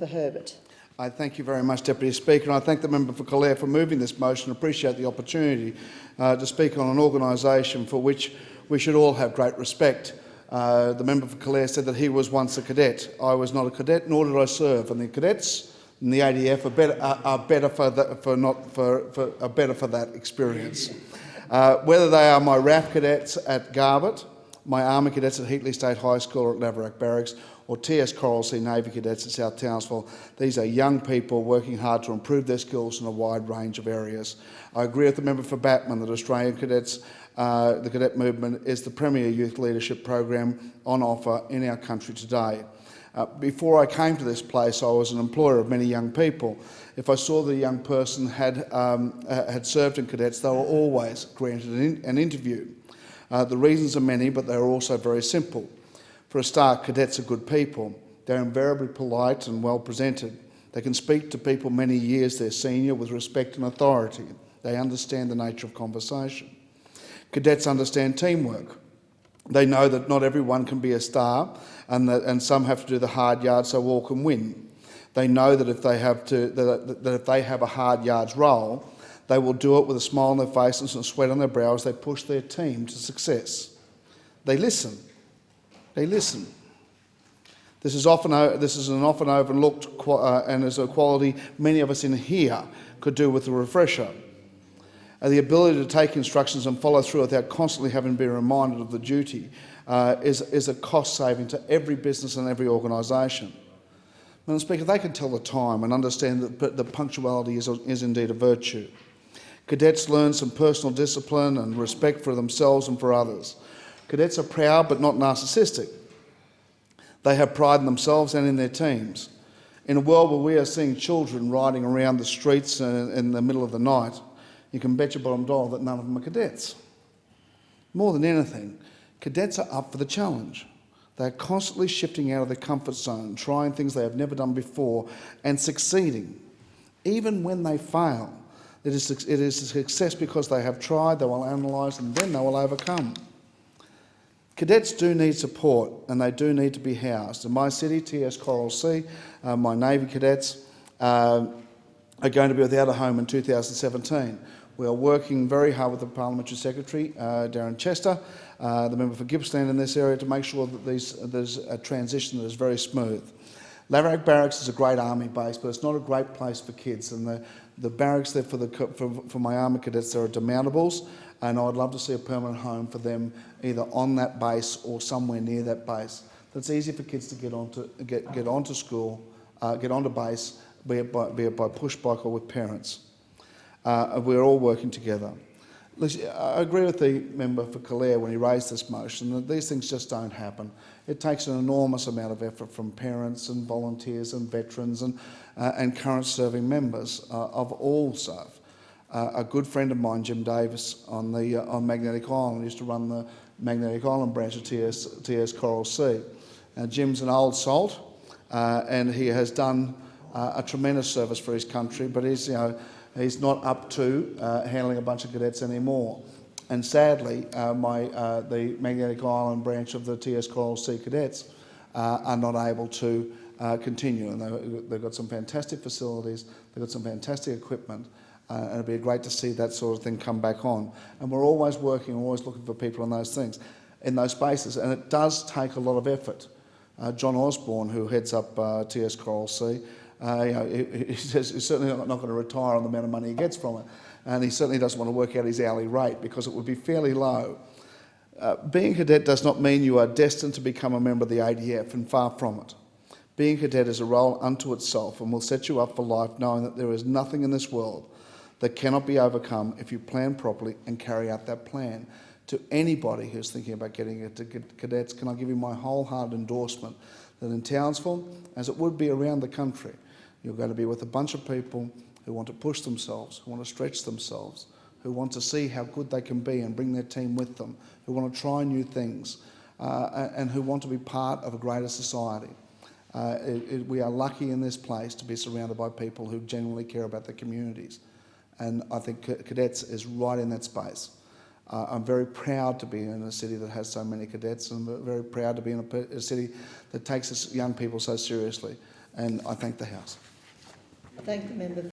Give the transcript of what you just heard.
for Herbert. I thank you very much, Deputy Speaker, and I thank the member for Calare for moving this motion. I appreciate the opportunity to speak on an organisation for which we should all have great respect. The member for Calare said that he was once a cadet. I was not a cadet, nor did I serve, and the cadets and the ADF are better for that experience. Whether they are my RAF cadets at Garbutt, my Army cadets at Heatley State High School or at Laverack Barracks, or TS Coral Sea Navy cadets at South Townsville, these are young people working hard to improve their skills in a wide range of areas. I agree with the member for Batman that Australian Cadets, the cadet movement, is the premier youth leadership program on offer in our country today. Before I came to this place, I was an employer of many young people. If I saw the young person had served in cadets, they were always granted an interview. The reasons are many, but they are also very simple. For a start, cadets are good people. They're invariably polite and well presented. They can speak to people many years their senior with respect and authority. They understand the nature of conversation. Cadets understand teamwork. They know that not everyone can be a star and some have to do the hard yards so all can win. They know that if they have a hard yards role, they will do it with a smile on their faces and a sweat on their brow as they push their team to success. They listen. They listen. This is an often overlooked and is a quality many of us in here could do with a refresher. The ability to take instructions and follow through without constantly having to be reminded of the duty is a cost saving to every business and every organisation. Madam Speaker, they can tell the time and understand that punctuality is indeed a virtue. Cadets learn some personal discipline and respect for themselves and for others. Cadets are proud but not narcissistic. They have pride in themselves and in their teams. In a world where we are seeing children riding around the streets in the middle of the night, you can bet your bottom dollar that none of them are cadets. More than anything, cadets are up for the challenge. They're constantly shifting out of their comfort zone, trying things they have never done before and succeeding. Even when they fail, it is a success because they have tried, they will analyse and then they will overcome. Cadets do need support and they do need to be housed. In my city, TS Coral Sea, my Navy cadets are going to be without a home in 2017. We are working very hard with the Parliamentary Secretary, Darren Chester, the member for Gippsland in this area, to make sure that there's a transition that is very smooth. Laverack Barracks is a great Army base, but it's not a great place for kids. And the barracks there for my Army cadets, there are demountables, and I'd love to see a permanent home for them either on that base or somewhere near that base. That's easy for kids to get onto school, get onto base, be it by push bike or with parents. We're all working together. I agree with the member for Calare when he raised this motion that these things just don't happen. It takes an enormous amount of effort from parents and volunteers and veterans and current serving members of all staff. A good friend of mine, Jim Davis, on Magnetic Island, used to run the Magnetic Island branch of TS Coral Sea. Jim's an old salt, and he has done a tremendous service for his country, but he's not up to handling a bunch of cadets anymore. And sadly, the Magnetic Island branch of the TS Coral Sea Cadets are not able to continue. And they've got some fantastic facilities, they've got some fantastic equipment, and it'd be great to see that sort of thing come back on. And we're always working, always looking for people in those things, in those spaces, and it does take a lot of effort. John Osborne, who heads up TS Coral Sea, he says he's certainly not going to retire on the amount of money he gets from it, and he certainly doesn't want to work out his hourly rate because it would be fairly low. Being a cadet does not mean you are destined to become a member of the ADF, and far from it. Being a cadet is a role unto itself and will set you up for life knowing that there is nothing in this world that cannot be overcome if you plan properly and carry out that plan. To anybody who's thinking about getting into cadets, can I give you my wholehearted endorsement that in Townsville, as it would be around the country, you're going to be with a bunch of people who want to push themselves, who want to stretch themselves, who want to see how good they can be and bring their team with them, who want to try new things, and who want to be part of a greater society. We are lucky in this place to be surrounded by people who genuinely care about their communities. And I think Cadets is right in that space. I'm very proud to be in a city that has so many cadets, and I'm very proud to be in a city that takes its young people so seriously. and I thank the House. I thank the member